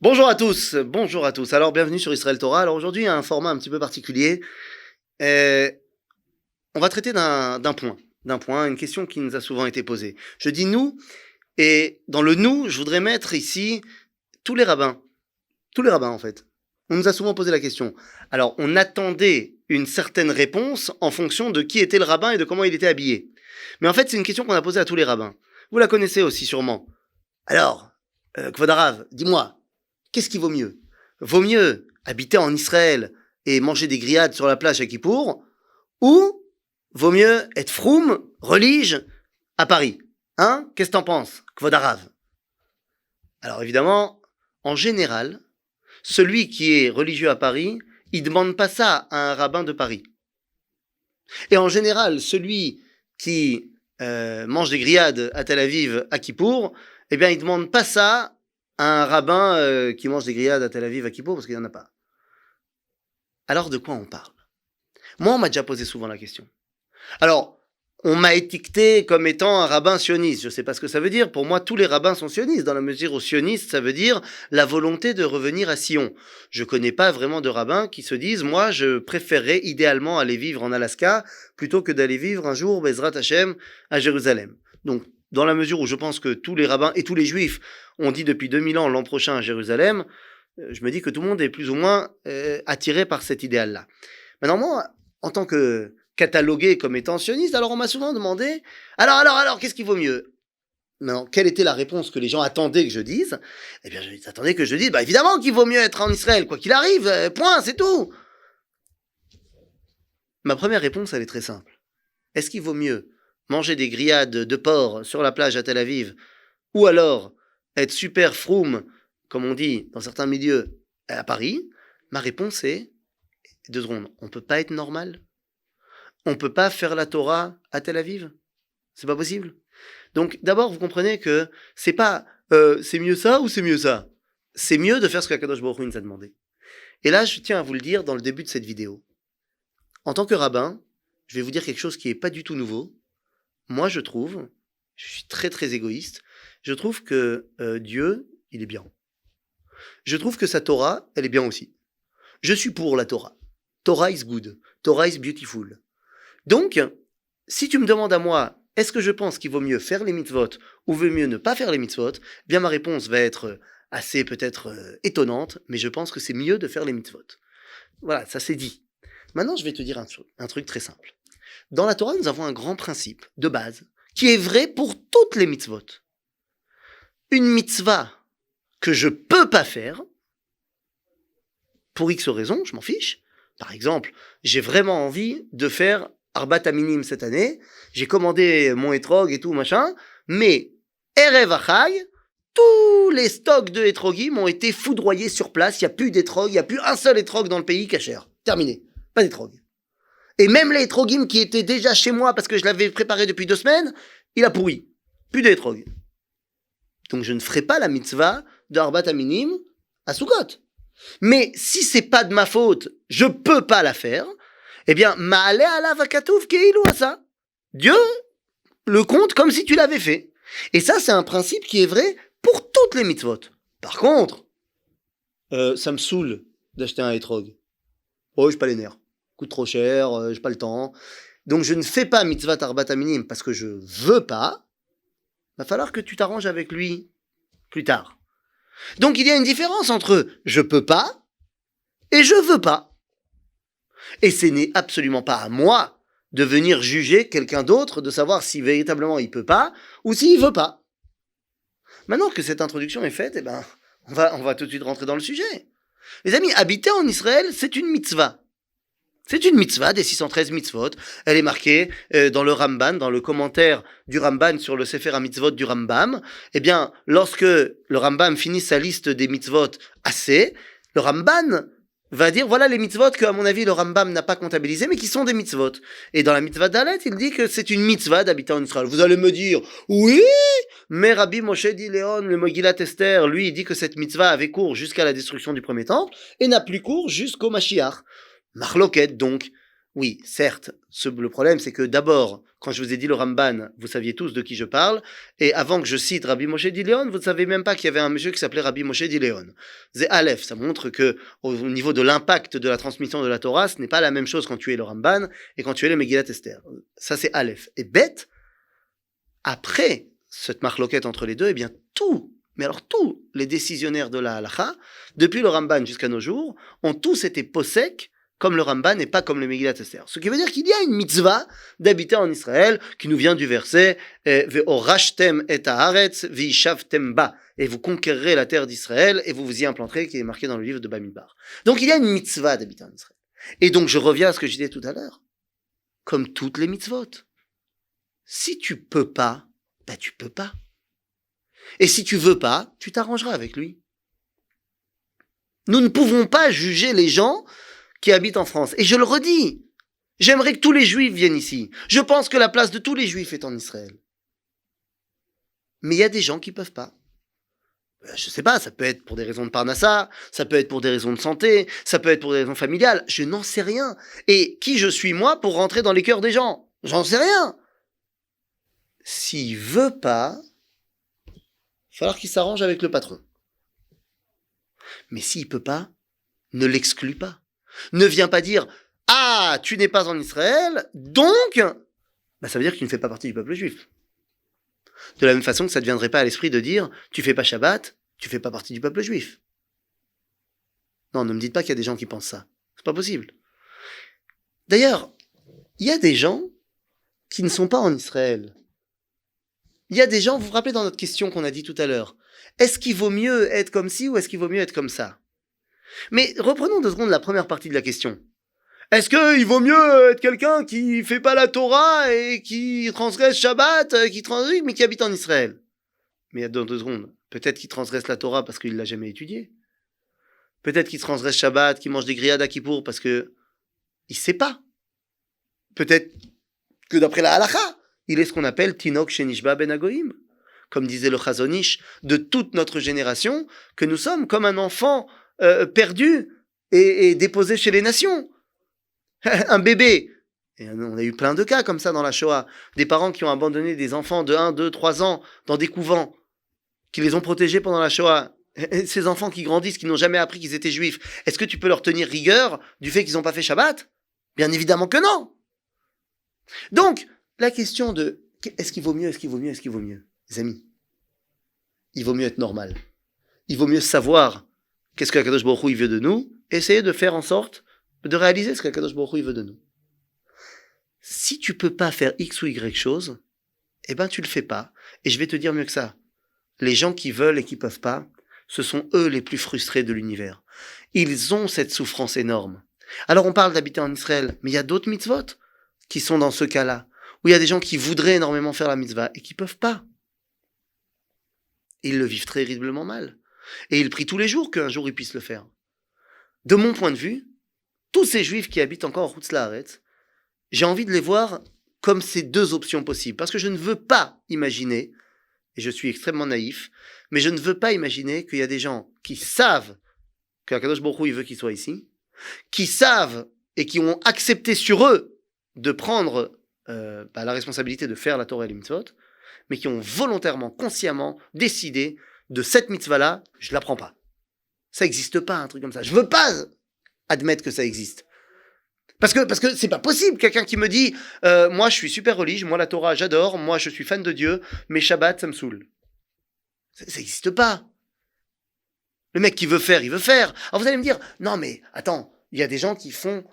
Bonjour à tous. Alors bienvenue sur Israël Torah. Alors aujourd'hui, un format un petit peu particulier. Euh, on va traiter d'un point, une question qui nous a souvent été posée. Je dis nous, et dans le nous, je voudrais mettre ici tous les rabbins en fait. On nous a souvent posé la question. Alors on attendait une certaine réponse en fonction de qui était le rabbin et de comment il était habillé. Mais en fait, c'est une question qu'on a posée à tous les rabbins. Vous la connaissez aussi sûrement. Alors, Kvod Harav, dis-moi. Qu'est-ce qui vaut mieux? Vaut mieux habiter en Israël et manger des grillades sur la plage à Kippour, ou vaut mieux être froum, relige, à Paris? Hein? Qu'est-ce que t'en penses, Kvod Harav? Alors évidemment, en général, celui qui est religieux à Paris, il demande pas ça à un rabbin de Paris. Et en général, celui qui mange des grillades à Tel Aviv, à Kippour, eh bien, il demande pas ça un rabbin qui mange des grillades à Tel Aviv à Kippour, parce qu'il n'y en a pas. Alors de quoi on parle? Moi, on m'a déjà posé souvent la question. Alors, on m'a étiqueté comme étant un rabbin sioniste. Je ne sais pas ce que ça veut dire. Pour moi, tous les rabbins sont sionistes, dans la mesure où sioniste, ça veut dire la volonté de revenir à Sion. Je ne connais pas vraiment de rabbins qui se disent, moi, je préférerais idéalement aller vivre en Alaska plutôt que d'aller vivre un jour, Bezrat Hashem, à Jérusalem. Donc, dans la mesure où je pense que tous les rabbins et tous les juifs ont dit depuis 2000 ans l'an prochain à Jérusalem, je me dis que tout le monde est plus ou moins attiré par cet idéal-là. Maintenant, moi, en tant que catalogué comme étant sioniste, alors on m'a souvent demandé, alors, qu'est-ce qui vaut mieux? Maintenant, quelle était la réponse que les gens attendaient que je dise? Eh bien, ils attendaient que je dise, bah évidemment qu'il vaut mieux être en Israël, quoi qu'il arrive, point, c'est tout. Ma première réponse, elle est très simple. Est-ce qu'il vaut mieux manger des grillades de porc sur la plage à Tel Aviv, ou alors être super froum, comme on dit dans certains milieux, à Paris? Ma réponse est, 2 secondes, on peut pas être normal? On peut pas faire la Torah à Tel Aviv? C'est pas possible. Donc d'abord, vous comprenez que c'est pas c'est mieux ça ou c'est mieux ça? C'est mieux de faire ce qu'Akadosh Baruch Hu nous a demandé. Et là, je tiens à vous le dire dans le début de cette vidéo. En tant que rabbin, je vais vous dire quelque chose qui est pas du tout nouveau. Moi, je suis très très égoïste, je trouve que Dieu, il est bien. Je trouve que sa Torah, elle est bien aussi. Je suis pour la Torah. Torah is good. Torah is beautiful. Donc, si tu me demandes à moi, est-ce que je pense qu'il vaut mieux faire les mitzvot ou vaut mieux ne pas faire les mitzvot, bien ma réponse va être assez peut-être étonnante, mais je pense que c'est mieux de faire les mitzvot. Voilà, ça c'est dit. Maintenant, je vais te dire un truc très simple. Dans la Torah, nous avons un grand principe de base qui est vrai pour toutes les mitzvot. Une mitzvah que je peux pas faire, pour X raisons, je m'en fiche. Par exemple, j'ai vraiment envie de faire Arbat Aminim cette année, j'ai commandé mon etrog et tout machin, mais Erev Achai, tous les stocks de etrogim ont été foudroyés sur place, il n'y a plus d'etrog, il n'y a plus un seul etrog dans le pays kasher. Terminé, pas d'etrog. Et même les etrogim qui étaient déjà chez moi parce que je l'avais préparé depuis 2 semaines, il a pourri. Plus d'étrog. Donc je ne ferai pas la mitzvah de Arbat Aminim à Sukkot. Mais si c'est pas de ma faute, je peux pas la faire, eh bien, ma'ale alav hakatuv keilu asa. Dieu le compte comme si tu l'avais fait. Et ça, c'est un principe qui est vrai pour toutes les mitzvot. Par contre, ça me saoule d'acheter un etrog. Oh, j'ai pas les nerfs. Coûte trop cher, j'ai pas le temps. Donc je ne fais pas mitzvah Arbat Aminim parce que je veux pas. Va falloir que tu t'arranges avec lui plus tard. Donc il y a une différence entre je peux pas et je veux pas. Et ce n'est absolument pas à moi de venir juger quelqu'un d'autre, de savoir si véritablement il peut pas ou s'il veut pas. Maintenant que cette introduction est faite, eh ben, on va tout de suite rentrer dans le sujet. Les amis, habiter en Israël, c'est une mitzvah. C'est une mitzvah des 613 mitzvot. Elle est marquée dans le Ramban, dans le commentaire du Ramban sur le Sefer HaMitzvot du Rambam. Eh bien, lorsque le Rambam finit sa liste des mitzvot assez, le Ramban va dire, voilà les mitzvot que, à mon avis, le Rambam n'a pas comptabilisé, mais qui sont des mitzvot. Et dans la mitzvah d'Alet, il dit que c'est une mitzvah d'habiter en Israël. Vous allez me dire, oui, mais Rabbi Moshe Dileon, le Mogillat Esther, lui, il dit que cette mitzvah avait cours jusqu'à la destruction du premier temple et n'a plus cours jusqu'au Mashiach. Marloquette, donc, Oui, certes, le problème c'est que d'abord, quand je vous ai dit le Ramban, vous saviez tous de qui je parle, et avant que je cite Rabbi Moshe Dileon, vous ne savez même pas qu'il y avait un monsieur qui s'appelait Rabbi Moshe Dileon. C'est Aleph, ça montre que au niveau de l'impact de la transmission de la Torah, ce n'est pas la même chose quand tu es le Ramban et quand tu es le Megillat Esther. Ça c'est Aleph. Et Bet, après cette marloquette entre les deux, eh bien mais alors tous les décisionnaires de la halacha, depuis le Ramban jusqu'à nos jours, ont tous été possèques comme le Ramban et pas comme le Megillat Esther. Ce qui veut dire qu'il y a une mitzvah d'habiter en Israël qui nous vient du verset Ve'orashtem et haaretz ve'ishavtem ba, et vous conquérerez la terre d'Israël et vous vous y implanterez, qui est marqué dans le livre de Bamidbar. Donc il y a une mitzvah d'habiter en Israël. Et donc je reviens à ce que je disais tout à l'heure. Comme toutes les mitzvot. Si tu peux pas, tu peux pas. Et si tu veux pas, tu t'arrangeras avec lui. Nous ne pouvons pas juger les gens qui habitent en France. Et je le redis, j'aimerais que tous les juifs viennent ici. Je pense que la place de tous les juifs est en Israël. Mais il y a des gens qui peuvent pas. Je sais pas, ça peut être pour des raisons de parnassa, ça peut être pour des raisons de santé, ça peut être pour des raisons familiales, je n'en sais rien. Et qui je suis moi pour rentrer dans les cœurs des gens? J'en sais rien. S'il veut pas, il va falloir qu'il s'arrange avec le patron. Mais s'il peut pas, ne l'exclus pas. Ne viens pas dire « Ah, tu n'es pas en Israël, donc… » ça veut dire que tu ne fais pas partie du peuple juif. De la même façon que ça ne viendrait pas à l'esprit de dire « Tu fais pas Shabbat, tu fais pas partie du peuple juif. » Non, ne me dites pas qu'il y a des gens qui pensent ça. C'est pas possible. D'ailleurs, il y a des gens qui ne sont pas en Israël. Il y a des gens, vous vous rappelez dans notre question qu'on a dit tout à l'heure, est-ce qu'il vaut mieux être comme ci ou est-ce qu'il vaut mieux être comme ça? Mais reprenons 2 secondes la première partie de la question. Est-ce qu'il vaut mieux être quelqu'un qui fait pas la Torah et qui transgresse Shabbat, mais qui habite en Israël? Mais dans 2 secondes, peut-être qu'il transgresse la Torah parce qu'il l'a jamais étudiée. Peut-être qu'il transgresse Shabbat, qu'il mange des grillades à Kippour parce que il sait pas. Peut-être que d'après la halakha, il est ce qu'on appelle Tinok Shenishba Ben Agoïm. Comme disait le Chazon Ish, de toute notre génération, que nous sommes comme un enfant perdu et déposé chez les nations. Un bébé. Et on a eu plein de cas comme ça dans la Shoah. Des parents qui ont abandonné des enfants de 1, 2, 3 ans dans des couvents, qui les ont protégés pendant la Shoah. Et ces enfants qui grandissent, qui n'ont jamais appris qu'ils étaient juifs, est-ce que tu peux leur tenir rigueur du fait qu'ils n'ont pas fait Shabbat? Bien évidemment que non. Donc, la question de est-ce qu'il vaut mieux, est-ce qu'il vaut mieux, est-ce qu'il vaut mieux? Les amis, il vaut mieux être normal. Il vaut mieux savoir qu'est-ce que Kadosh Baruch Hu il veut de nous, et essayer de faire en sorte de réaliser ce que Kadosh Baruch Hu il veut de nous. Si tu peux pas faire X ou Y chose, eh ben tu le fais pas. Et je vais te dire mieux que ça. Les gens qui veulent et qui peuvent pas, ce sont eux les plus frustrés de l'univers. Ils ont cette souffrance énorme. Alors on parle d'habiter en Israël, mais il y a d'autres mitzvot qui sont dans ce cas-là, où il y a des gens qui voudraient énormément faire la mitzvah et qui peuvent pas. Ils le vivent terriblement mal. Et ils prient tous les jours qu'un jour ils puissent le faire. De mon point de vue, tous ces juifs qui habitent encore en Chutz La'aretz, j'ai envie de les voir comme ces 2 options possibles. Parce que je ne veux pas imaginer, et je suis extrêmement naïf, mais je ne veux pas imaginer qu'il y a des gens qui savent que Akadosh Baruch Hu il veut qu'ils soient ici, qui savent et qui ont accepté sur eux de prendre la responsabilité de faire la Torah et les mitzvot, mais qui ont volontairement, consciemment décidé de cette mitzvah-là, je la prends pas. Ça n'existe pas, un truc comme ça. Je veux pas admettre que ça existe. Parce que c'est pas possible, quelqu'un qui me dit moi je suis super religieux, moi la Torah j'adore, moi je suis fan de Dieu, mais Shabbat ça me saoule. Ça n'existe pas. Le mec qui veut faire, il veut faire. Alors vous allez me dire, non mais attends, il y a des gens qui font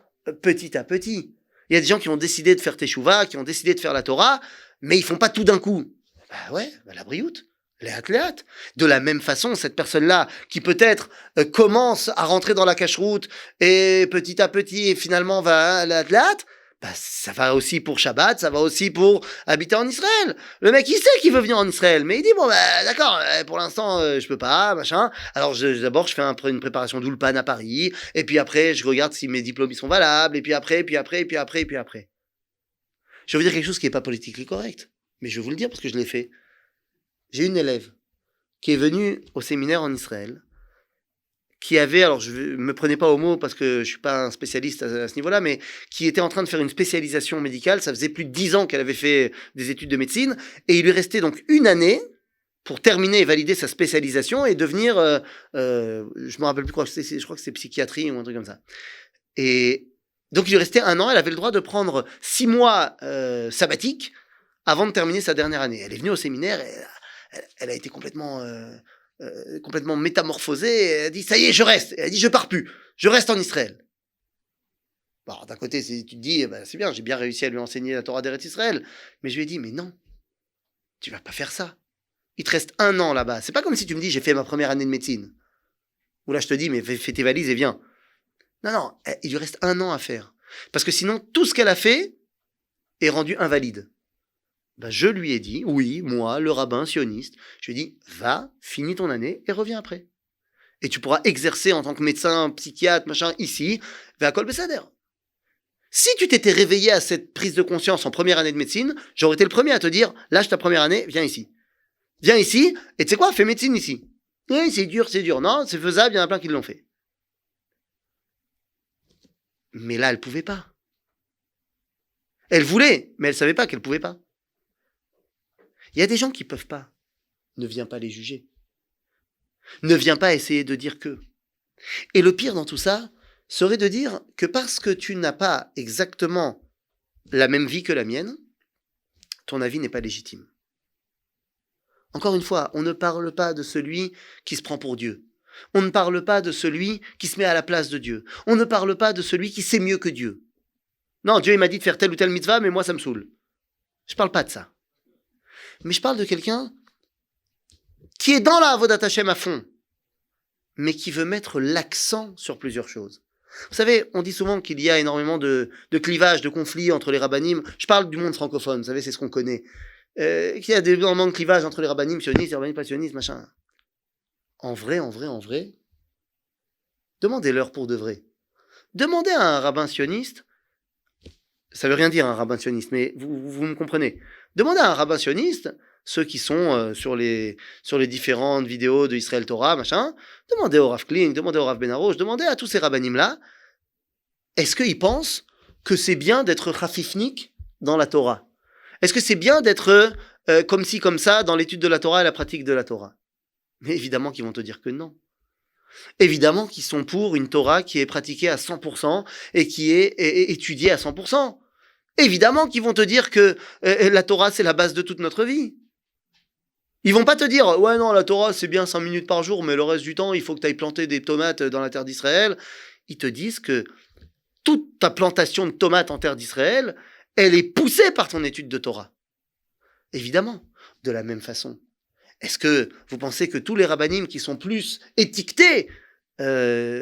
petit à petit. Il y a des gens qui ont décidé de faire Teshuvah, qui ont décidé de faire la Torah, mais ils font pas tout d'un coup. La brioute. Léat. De la même façon, cette personne-là, qui peut-être commence à rentrer dans la cache-route et petit à petit, et finalement va à Léat, ça va aussi pour Shabbat, ça va aussi pour habiter en Israël. Le mec, il sait qu'il veut venir en Israël, mais il dit, d'accord, pour l'instant, je peux pas, machin. Alors, d'abord, je fais une préparation d'Ulpan à Paris, et puis après, je regarde si mes diplômes ils sont valables, et puis après. Je veux dire quelque chose qui n'est pas politiquement correct, mais je vais vous le dire parce que je l'ai fait. J'ai une élève qui est venue au séminaire en Israël, qui avait, alors je ne me prenez pas au mot parce que je ne suis pas un spécialiste à ce niveau-là, mais qui était en train de faire une spécialisation médicale. Ça faisait plus de 10 ans qu'elle avait fait des études de médecine. Et il lui restait donc une année pour terminer et valider sa spécialisation et devenir, je me rappelle plus quoi, je crois que c'est psychiatrie ou un truc comme ça. Et donc il lui restait un an, elle avait le droit de prendre 6 mois sabbatiques avant de terminer sa dernière année. Elle est venue au séminaire, et elle a été complètement métamorphosée, elle a dit ça y est, je reste, elle a dit je pars plus, je reste en Israël. Bon, d'un côté, tu te dis, c'est bien, j'ai bien réussi à lui enseigner la Torah d'Eretz Israël, mais je lui ai dit, mais non, tu vas pas faire ça. Il te reste un an là-bas. C'est pas comme si tu me dis, j'ai fait ma première année de médecine. Ou là, je te dis, mais fais tes valises et viens. Non, il lui reste un an à faire. Parce que sinon, tout ce qu'elle a fait est rendu invalide. Je lui ai dit, oui, moi, le rabbin sioniste, je lui ai dit, va, finis ton année et reviens après. Et tu pourras exercer en tant que médecin, psychiatre, machin, ici, vers Kol Besader. Si tu t'étais réveillé à cette prise de conscience en première année de médecine, j'aurais été le premier à te dire, lâche ta première année, viens ici. Viens ici, et tu sais quoi, fais médecine ici. Oui, c'est dur. Non, c'est faisable, il y en a plein qui l'ont fait. Mais là, elle pouvait pas. Elle voulait, mais elle savait pas qu'elle pouvait pas. Il y a des gens qui peuvent pas. Ne viens pas les juger. Ne viens pas essayer de dire que. Et le pire dans tout ça serait de dire que parce que tu n'as pas exactement la même vie que la mienne, ton avis n'est pas légitime. Encore une fois, on ne parle pas de celui qui se prend pour Dieu. On ne parle pas de celui qui se met à la place de Dieu. On ne parle pas de celui qui sait mieux que Dieu. Non, Dieu il m'a dit de faire telle ou telle mitzvah, mais moi ça me saoule. Je ne parle pas de ça. Mais je parle de quelqu'un qui est dans la Avodat Hashem à fond, mais qui veut mettre l'accent sur plusieurs choses. Vous savez, on dit souvent qu'il y a énormément de clivages, de conflits entre les rabbanim. Je parle du monde francophone, vous savez, c'est ce qu'on connaît. Qu'il y a énormément de clivages entre les rabbanim sionistes, les rabbanim pas sionistes, machin. En vrai, demandez-leur pour de vrai. Demandez à un rabbin sioniste, ça veut rien dire un rabbin sioniste, mais vous me comprenez. Demandez à un rabbin sioniste, ceux qui sont sur les différentes vidéos de Israël Torah, machin, demandez au Rav Kling, demandez au Rav Ben Arosh, demandez à tous ces rabbanim-là, est-ce qu'ils pensent que c'est bien d'être chafifnik dans la Torah? Est-ce que c'est bien d'être comme ci, comme ça, dans l'étude de la Torah et la pratique de la Torah? Mais évidemment qu'ils vont te dire que non. Évidemment qu'ils sont pour une Torah qui est pratiquée à 100% et qui est étudiée à 100%. Évidemment qu'ils vont te dire que la Torah, c'est la base de toute notre vie. Ils vont pas te dire, ouais non, la Torah, c'est bien 5 minutes par jour, mais le reste du temps, il faut que tu ailles planter des tomates dans la terre d'Israël. Ils te disent que toute ta plantation de tomates en terre d'Israël, elle est poussée par ton étude de Torah. Évidemment, de la même façon. Est-ce que vous pensez que tous les rabbanim qui sont plus étiquetés,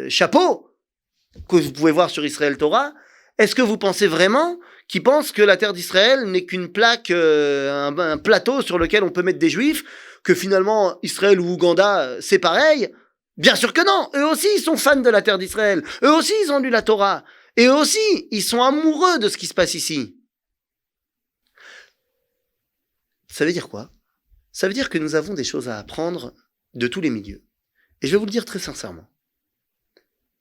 chapeau, que vous pouvez voir sur Israël Torah, est-ce que vous pensez vraiment qu'ils pensent que la terre d'Israël n'est qu'une plaque, un plateau sur lequel on peut mettre des juifs, que finalement Israël ou Ouganda, c'est pareil? Bien sûr que non. Eux aussi, ils sont fans de la terre d'Israël. Eux aussi, ils ont lu la Torah. Et eux aussi, ils sont amoureux de ce qui se passe ici. Ça veut dire quoi? Ça veut dire que nous avons des choses à apprendre de tous les milieux. Et je vais vous le dire très sincèrement.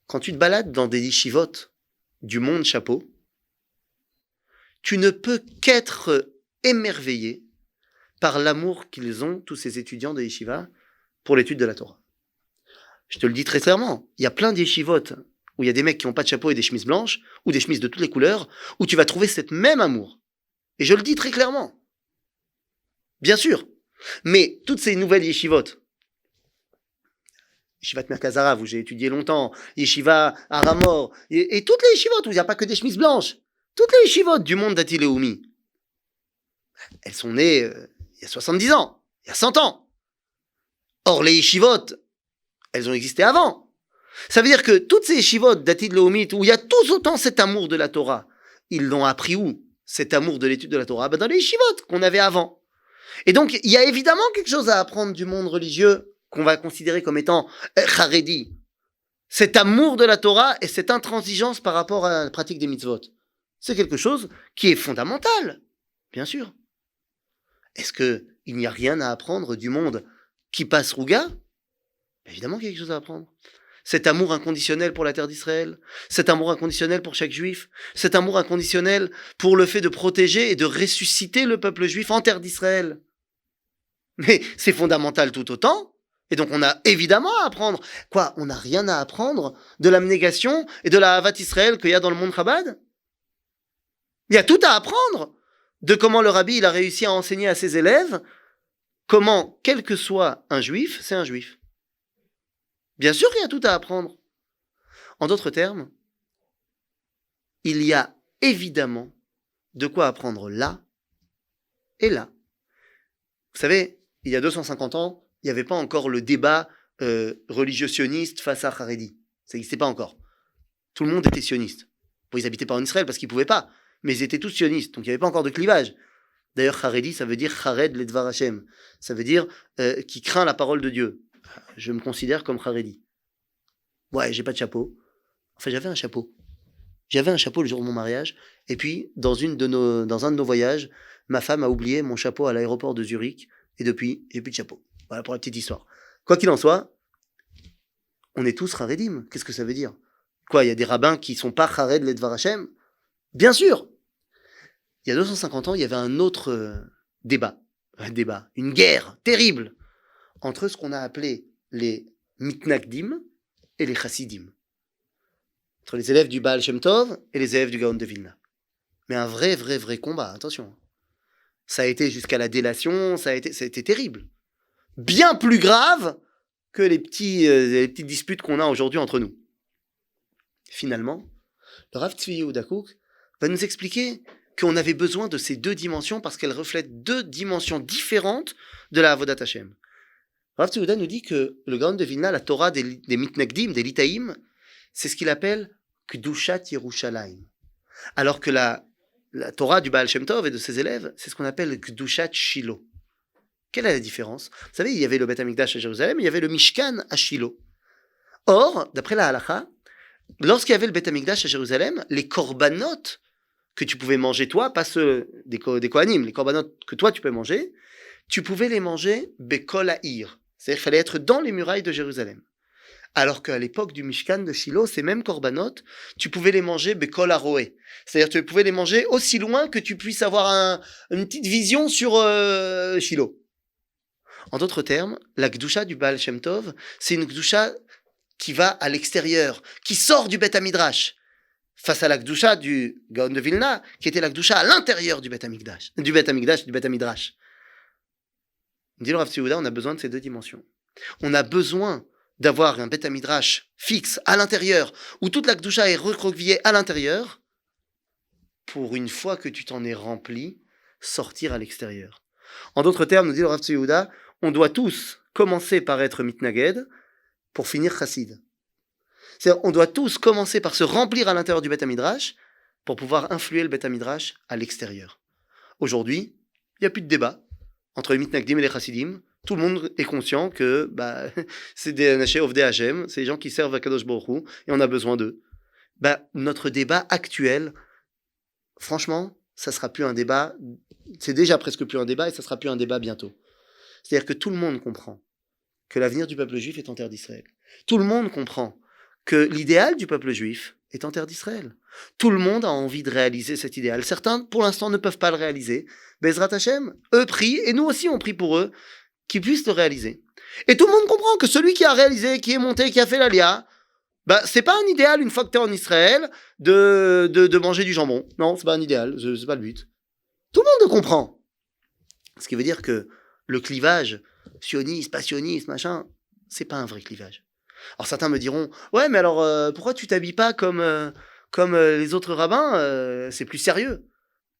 Quand tu te balades dans des yeshivot du monde chapeau, tu ne peux qu'être émerveillé par l'amour qu'ils ont, tous ces étudiants de yeshiva, pour l'étude de la Torah. Je te le dis très clairement, il y a plein de yeshivot où il y a des mecs qui n'ont pas de chapeau et des chemises blanches, ou des chemises de toutes les couleurs, où tu vas trouver cette même amour. Et je le dis très clairement. Bien sûr. Mais toutes ces nouvelles yeshivot, Yeshivat Merkaz Harav, où j'ai étudié longtemps, Yeshiva Aramor, et toutes les yeshivot où il n'y a pas que des chemises blanches, toutes les yeshivot du monde d'Ati Leumi, elles sont nées il y a 70 ans, il y a 100 ans. Or, les yeshivot, elles ont existé avant. Ça veut dire que toutes ces yeshivot d'Ati Leumi, où il y a tous autant cet amour de la Torah, ils l'ont appris où? Cet amour de l'étude de la Torah? Dans les yeshivot qu'on avait avant. Et donc, il y a évidemment quelque chose à apprendre du monde religieux qu'on va considérer comme étant charedi. Cet amour de la Torah et cette intransigeance par rapport à la pratique des mitzvot. C'est quelque chose qui est fondamental, bien sûr. Est-ce qu'il n'y a rien à apprendre du monde qui passe Rouga? Évidemment qu'il y a quelque chose à apprendre. cet amour inconditionnel pour la terre d'Israël, cet amour inconditionnel pour chaque juif, cet amour inconditionnel pour le fait de protéger et de ressusciter le peuple juif en terre d'Israël. Mais c'est fondamental tout autant. Et donc on a évidemment à apprendre. Quoi, on n'a rien à apprendre de l'abnégation et de la Havat Israël qu'il y a dans le monde Chabad? Il y a tout à apprendre de comment le rabbi il a réussi à enseigner à ses élèves comment, quel que soit un juif, c'est un juif. Bien sûr qu'il y a tout à apprendre. En d'autres termes, il y a évidemment de quoi apprendre là et là. Vous savez, il y a 250 ans, il n'y avait pas encore le débat religieux sioniste face à Haredi. Ça n'existait pas encore. Tout le monde était sioniste. Bon, ils n'habitaient pas en Israël parce qu'ils ne pouvaient pas, mais ils étaient tous sionistes, donc il n'y avait pas encore de clivage. D'ailleurs, Haredi, ça veut dire Chared Ledvar Hashem. Ça veut dire qui craint la parole de Dieu. Je me considère comme Haredi. Ouais, j'ai pas de chapeau. Enfin, j'avais un chapeau. J'avais un chapeau le jour de mon mariage, et puis, dans un de nos voyages, ma femme a oublié mon chapeau à l'aéroport de Zurich, et depuis, j'ai plus de chapeau. Voilà pour la petite histoire. Quoi qu'il en soit, on est tous Haredim. Qu'est-ce que ça veut dire? Quoi, il y a des rabbins qui sont pas Hared Ledvar Hashem? Bien sûr! Il y a 250 ans, il y avait un autre débat, une guerre terrible entre ce qu'on a appelé les mitnagdim et les chassidim. Entre les élèves du Baal Shem Tov et les élèves du Gaon de Vilna. Mais un vrai combat, attention. Ça a été jusqu'à la délation, ça a été terrible. Bien plus grave que les petites disputes qu'on a aujourd'hui entre nous. Finalement, le Rav Tzvi Yehuda Kook va nous expliquer qu'on avait besoin de ces deux dimensions parce qu'elles reflètent deux dimensions différentes de la Avodat Hashem. Rav Tzvi Yehuda nous dit que le Gaon de Vilna, la Torah des mitnagdim, des litaïm, c'est ce qu'il appelle Kedushat Yerushalayim. Alors que la Torah du Baal Shem Tov et de ses élèves, c'est ce qu'on appelle Kedushat Shiloh. Quelle est la différence? Vous savez, il y avait le Beth Amikdash à Jérusalem, il y avait le Mishkan à Shiloh. Or, d'après la Halakha, lorsqu'il y avait le Beth Amikdash à Jérusalem, les korbanot que tu pouvais manger toi, pas ceux des Kohanim, les korbanot que toi tu peux manger, tu pouvais les manger Bekol Ha'ir. C'est-à-dire qu'il fallait être dans les murailles de Jérusalem. Alors qu'à l'époque du Mishkan de Shiloh, ces mêmes korbanot, tu pouvais les manger Bekol Haroé. C'est-à-dire que tu pouvais les manger aussi loin que tu puisses avoir une petite vision sur Shiloh. En d'autres termes, la Gdusha du Baal Shem Tov, c'est une Gdusha qui va à l'extérieur, qui sort du Beth Amidrash, face à la Gdusha du Gaon de Vilna, qui était la Gdusha à l'intérieur du Beth Amidrash. Du Beth Amidrash. Dit le Rav Tzvi Yehuda, on a besoin de ces deux dimensions. On a besoin d'avoir un Beth Amidrash fixe à l'intérieur, où toute la Gdusha est recroquevillée à l'intérieur, pour une fois que tu t'en es rempli, sortir à l'extérieur. En d'autres termes, nous dit le Rav Tzvi Yehuda, on doit tous commencer par être mitnaged pour finir chassid. C'est-à-dire, on doit tous commencer par se remplir à l'intérieur du Beth Amidrash pour pouvoir influer le Beth Amidrash à l'extérieur. Aujourd'hui, il n'y a plus de débat entre les mitnagdim et les chassidim. Tout le monde est conscient que c'est des Anaché Ovdei Hashem, c'est des gens qui servent à Kadosh Baruch Hu, et on a besoin d'eux. Notre débat actuel, franchement, ça sera plus un débat, c'est déjà presque plus un débat, et ça sera plus un débat bientôt. C'est-à-dire que tout le monde comprend que l'avenir du peuple juif est en terre d'Israël. Tout le monde comprend que l'idéal du peuple juif est en terre d'Israël. Tout le monde a envie de réaliser cet idéal. Certains, pour l'instant, ne peuvent pas le réaliser. Bezrat Hashem, eux prient, et nous aussi on prie pour eux, qu'ils puissent le réaliser. Et tout le monde comprend que celui qui a réalisé, qui est monté, qui a fait l'Alia, c'est pas un idéal, une fois que tu es en Israël, de manger du jambon. Non, c'est pas un idéal, c'est pas le but. Tout le monde le comprend. Ce qui veut dire que le clivage, sioniste, pas sioniste, machin, c'est pas un vrai clivage. Alors certains me diront, ouais, mais alors pourquoi tu t'habilles pas comme les autres rabbins, c'est plus sérieux.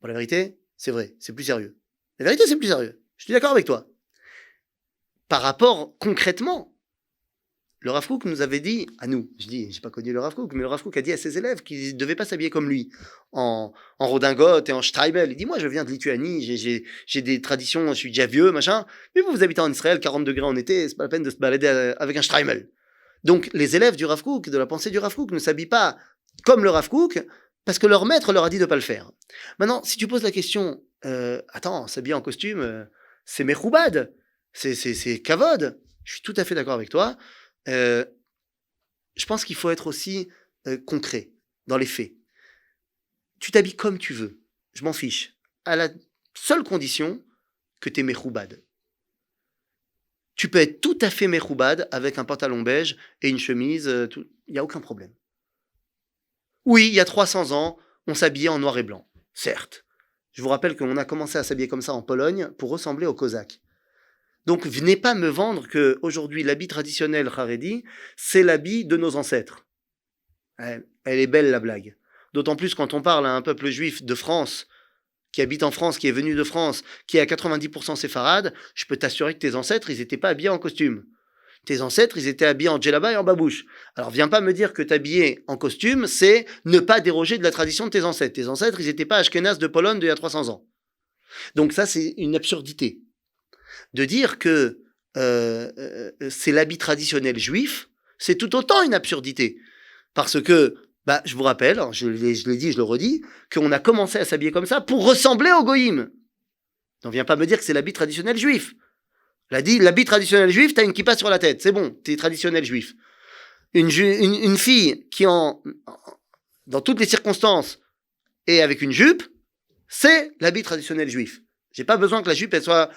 Bon, la vérité, c'est vrai, c'est plus sérieux. La vérité, c'est plus sérieux. Je suis d'accord avec toi. Par rapport, concrètement, le Rav Kook nous avait dit, à nous, j'ai pas connu le Rav Kook, mais le Rav Kook a dit à ses élèves qu'ils ne devaient pas s'habiller comme lui, en redingote et en streibel. Il dit, moi, je viens de Lituanie, j'ai des traditions, je suis déjà vieux, machin, mais vous habitez en Israël, 40 degrés en été, c'est pas la peine de se balader avec un streibel. Donc, les élèves du Rav Kook, de la pensée du Rav Kook, ne s'habillent pas comme le Rav Kook, parce que leur maître leur a dit de ne pas le faire. Maintenant, si tu poses la question, attends, s'habiller en costume, c'est mechoubad, c'est kavod, je suis tout à fait d'accord avec toi. je pense qu'il faut être aussi concret dans les faits. Tu t'habilles comme tu veux, je m'en fiche, à la seule condition que tu es mechoubad. Tu peux être tout à fait mechoubad avec un pantalon beige et une chemise, il n'y a aucun problème. Oui, il y a 300 ans, on s'habillait en noir et blanc, certes. Je vous rappelle qu'on a commencé à s'habiller comme ça en Pologne pour ressembler aux Cosaques. Donc venez pas me vendre qu'aujourd'hui l'habit traditionnel Haredi, c'est l'habit de nos ancêtres. Elle est belle la blague. D'autant plus quand on parle à un peuple juif de France, qui habite en France, qui est venu de France, qui est à 90% séfarade, je peux t'assurer que tes ancêtres, ils n'étaient pas habillés en costume. Tes ancêtres, ils étaient habillés en djellaba et en babouche. Alors viens pas me dire que t'habiller en costume, c'est ne pas déroger de la tradition de tes ancêtres. Tes ancêtres, ils n'étaient pas Ashkenaz de Pologne d'il y a 300 ans. Donc ça, c'est une absurdité. De dire que c'est l'habit traditionnel juif, c'est tout autant une absurdité. Parce que, je vous rappelle, je l'ai dit, je le redis, qu'on a commencé à s'habiller comme ça pour ressembler aux goïms. Donc viens pas me dire que c'est l'habit traditionnel juif. L'habit traditionnel juif, t'as une kippa sur la tête, c'est bon, t'es traditionnel juif. Une fille qui dans toutes les circonstances, est avec une jupe, c'est l'habit traditionnel juif. J'ai pas besoin que la jupe elle soit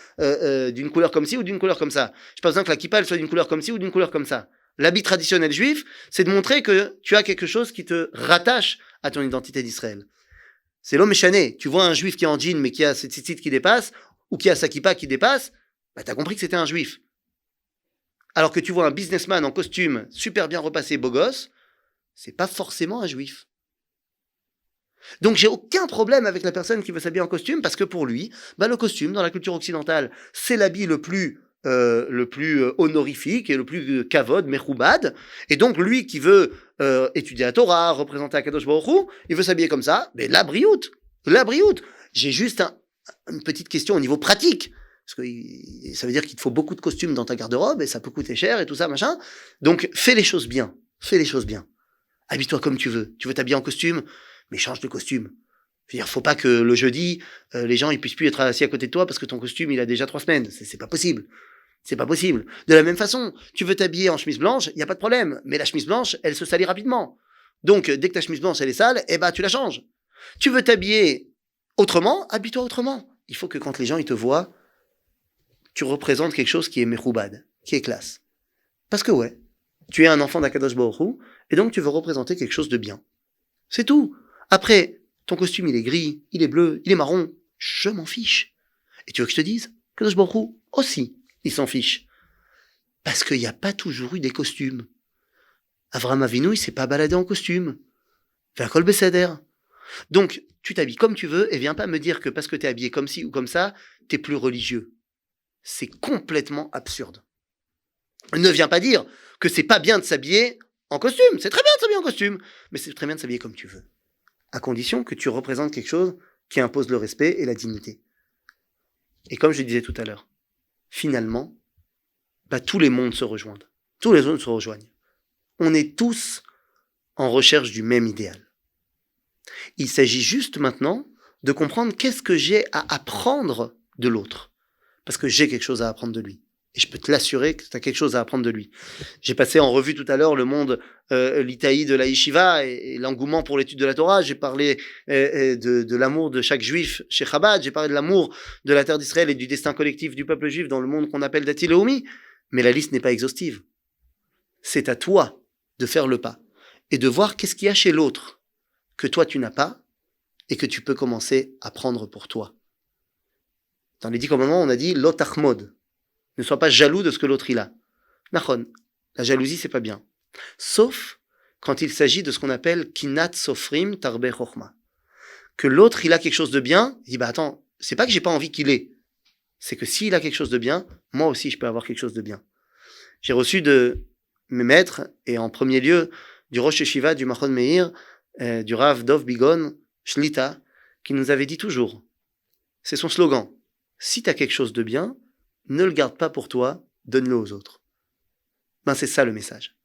d'une couleur comme ci ou d'une couleur comme ça. J'ai pas besoin que la kippa elle soit d'une couleur comme ci ou d'une couleur comme ça. L'habit traditionnel juif, c'est de montrer que tu as quelque chose qui te rattache à ton identité d'Israël. C'est l'homme échané. Tu vois un juif qui est en jean mais qui a ses tzitzit qui dépassent ou qui a sa kippa qui dépasse, t'as compris que c'était un juif. Alors que tu vois un businessman en costume super bien repassé, beau gosse, c'est pas forcément un juif. Donc j'ai aucun problème avec la personne qui veut s'habiller en costume parce que pour lui, le costume dans la culture occidentale, c'est l'habit le plus honorifique et le plus kavod, mechoubad. Et donc lui qui veut étudier la Torah, représenter Akadosh Baruch Hu, il veut s'habiller comme ça, mais la brioute. J'ai juste une petite question au niveau pratique. Parce que ça veut dire qu'il te faut beaucoup de costumes dans ta garde-robe et ça peut coûter cher et tout ça, machin. Donc, fais les choses bien. Habille-toi comme tu veux. Tu veux t'habiller en costume, mais change de costume. Je veux dire, faut pas que le jeudi, les gens ils puissent plus être assis à côté de toi parce que ton costume, il a déjà 3 semaines. C'est pas possible. C'est pas possible. De la même façon, tu veux t'habiller en chemise blanche, il y a pas de problème. Mais la chemise blanche, elle se salit rapidement. Donc, dès que ta chemise blanche, elle est sale, tu la changes. Tu veux t'habiller autrement, habille-toi autrement. Il faut que quand les gens, ils te voient, tu représentes quelque chose qui est mechoubad, qui est classe. Parce que tu es un enfant d'Akadosh Baruch Hu, et donc tu veux représenter quelque chose de bien. C'est tout. Après, ton costume, il est gris, il est bleu, il est marron, je m'en fiche. Et tu veux que je te dise, Akadosh Baruch Hu aussi, il s'en fiche. Parce qu'il n'y a pas toujours eu des costumes. Avraham Avinu, il s'est pas baladé en costume. V'akol beseder. Donc, tu t'habilles comme tu veux, et viens pas me dire que parce que t'es habillé comme ci ou comme ça, t'es plus religieux. C'est complètement absurde. Ne viens pas dire que c'est pas bien de s'habiller en costume. C'est très bien de s'habiller en costume, mais c'est très bien de s'habiller comme tu veux. À condition que tu représentes quelque chose qui impose le respect et la dignité. Et comme je disais tout à l'heure, finalement, tous les mondes se rejoignent. Tous les mondes se rejoignent. On est tous en recherche du même idéal. Il s'agit juste maintenant de comprendre qu'est-ce que j'ai à apprendre de l'autre. Parce que j'ai quelque chose à apprendre de lui. Et je peux te l'assurer que tu as quelque chose à apprendre de lui. J'ai passé en revue tout à l'heure le monde l'Itaï de la Yeshiva et l'engouement pour l'étude de la Torah. J'ai parlé de l'amour de chaque juif chez Chabad. J'ai parlé de l'amour de la terre d'Israël et du destin collectif du peuple juif dans le monde qu'on appelle Dati Leumi. Mais la liste n'est pas exhaustive. C'est à toi de faire le pas et de voir qu'est-ce qu'il y a chez l'autre que toi tu n'as pas et que tu peux commencer à prendre pour toi. Dans les 10 commandements, on a dit Lo tachmod. Ne sois pas jaloux de ce que l'autre il a. Nachon. La jalousie, c'est pas bien. Sauf quand il s'agit de ce qu'on appelle kinat sofrim tarbe chokhma. Que l'autre, il a quelque chose de bien, il dit, attends, c'est pas que j'ai pas envie qu'il ait. C'est que s'il a quelque chose de bien, moi aussi, je peux avoir quelque chose de bien. J'ai reçu de mes maîtres, et en premier lieu, du Rosh Yeshiva, du Machon Meir, du Rav Dov Bigon, Shlita, qui nous avait dit toujours, c'est son slogan, si tu as quelque chose de bien, ne le garde pas pour toi, donne-le aux autres. C'est ça le message.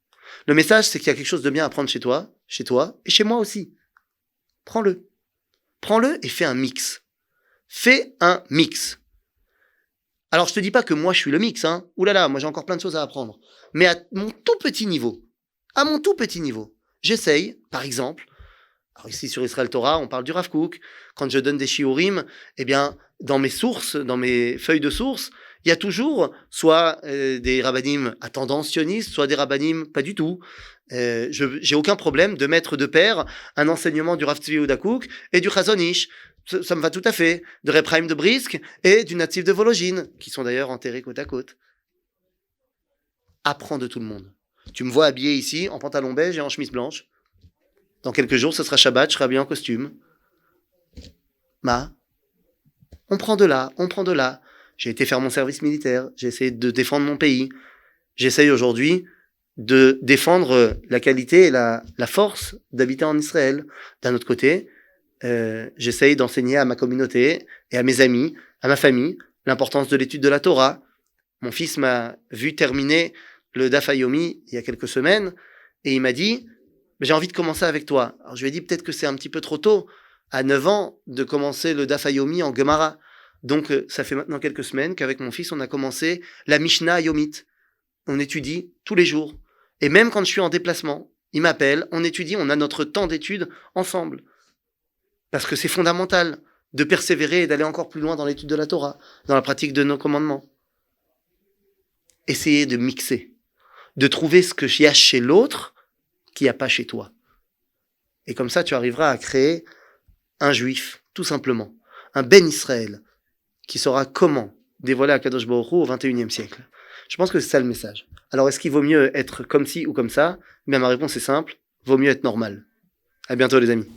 Le message, c'est qu'il y a quelque chose de bien à prendre chez toi et chez moi aussi. Prends-le. Prends-le et fais un mix. Fais un mix. Alors, je te dis pas que moi, je suis le mix, hein. Ouh là là, moi, j'ai encore plein de choses à apprendre. Mais à mon tout petit niveau, à mon tout petit niveau. J'essaye, par exemple, alors ici sur Israël Torah, on parle du Rav Kook. Quand je donne des shiurim, eh bien, dans mes sources, dans mes feuilles de sources, il y a toujours soit des rabbanim à tendance sioniste, soit des rabbanim pas du tout. J'ai aucun problème de mettre de pair un enseignement du Rav Tzvi Yehuda Kook et du Chazon Ish. Ça me va tout à fait. De Reb Chaim de Brisk et du natif de Vologine, qui sont d'ailleurs enterrés côte à côte. Apprends de tout le monde. Tu me vois habillé ici en pantalon beige et en chemise blanche. Dans quelques jours, ce sera Shabbat, je serai habillé en costume. On prend de là, on prend de là. J'ai été faire mon service militaire, j'ai essayé de défendre mon pays. J'essaye aujourd'hui de défendre la qualité et la force d'habiter en Israël. D'un autre côté, j'essaye d'enseigner à ma communauté et à mes amis, à ma famille, l'importance de l'étude de la Torah. Mon fils m'a vu terminer le Daf Yomi il y a quelques semaines et il m'a dit « J'ai envie de commencer avec toi ». Alors je lui ai dit peut-être que c'est un petit peu trop tôt, à 9 ans, de commencer le Daf Yomi en Gemara. Donc ça fait maintenant quelques semaines qu'avec mon fils, on a commencé la Mishnah Yomit. On étudie tous les jours. Et même quand je suis en déplacement, il m'appelle, on étudie, on a notre temps d'étude ensemble. Parce que c'est fondamental de persévérer et d'aller encore plus loin dans l'étude de la Torah, dans la pratique de nos commandements. Essayez de mixer, de trouver ce qu'il y a chez l'autre qu'il n'y a pas chez toi. Et comme ça, tu arriveras à créer un juif, tout simplement, un Ben Israël, qui saura comment dévoiler Akadosh Baruch Hu au XXIe siècle. Je pense que c'est ça le message. Alors, est-ce qu'il vaut mieux être comme ci ou comme ça ? Bien, ma réponse est simple, vaut mieux être normal. À bientôt les amis.